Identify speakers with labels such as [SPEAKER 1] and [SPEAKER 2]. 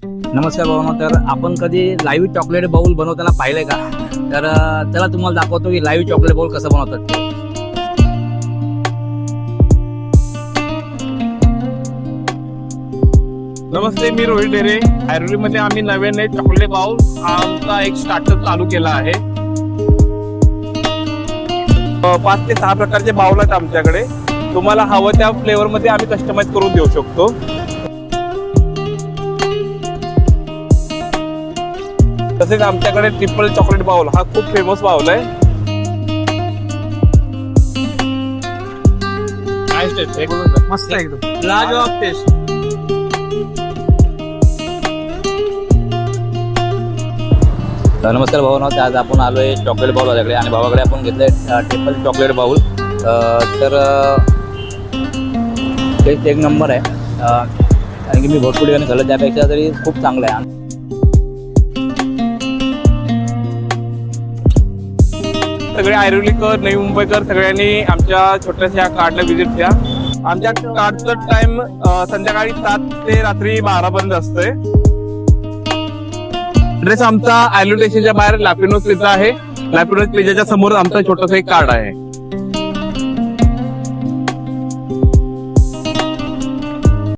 [SPEAKER 1] नमस्कार भावना. तर आपण कधी लाईव्ह चॉकलेट बाउल बनवताना पाहिलंय का? तर त्याला तुम्हाला दाखवतो की लाईव्ह चॉकलेट बाउल कसं बनवतात ते.
[SPEAKER 2] नमस्ते, मी रोहित डेरे. मध्ये आम्ही नव्याने चॉकलेट बाउल हा आमचा एक स्टार्टअप चालू केला आहे. 5 ते 6 प्रकारचे बाउल आहेत आमच्याकडे. तुम्हाला हवं त्या फ्लेवर मध्ये आम्ही कस्टमाइज करून देऊ शकतो. तसेच आमच्याकडे ट्रिपल चॉकलेट बाउल हा खूप फेमस बाउल आहे.
[SPEAKER 3] मस्त एकदम
[SPEAKER 2] लाजवाब टेस्ट.
[SPEAKER 1] नमस्कार भावना. आज आपण आलोय चॉकलेट बाउल माझ्याकडे आणि भावाकडे आपण घेतलंय ट्रिपल चॉकलेट बाउल. तर टेस्ट एक नंबर आहे. कारण की मी भरपूर ठिकाणी खाल्लं, त्यापेक्षा तरी खूप चांगलं आहे.
[SPEAKER 2] सगळे आयरोलीकर, नवी मुंबईकर सगळ्यांनी आमच्या छोट्याशा कार्डला व्हिजिट द्या. आमच्या कार्डचं टाइम संध्याकाळी 7 ते रात्री 12 पर्यंत असतंय. ड्रेस आमचा आयर्लंड स्टेशनच्या बाहेर लॅपिनोज पिझ्झा आहे. लॅपिनोज पिझ्झाच्या समोर आमचा छोटासा एक कार्ड आहे.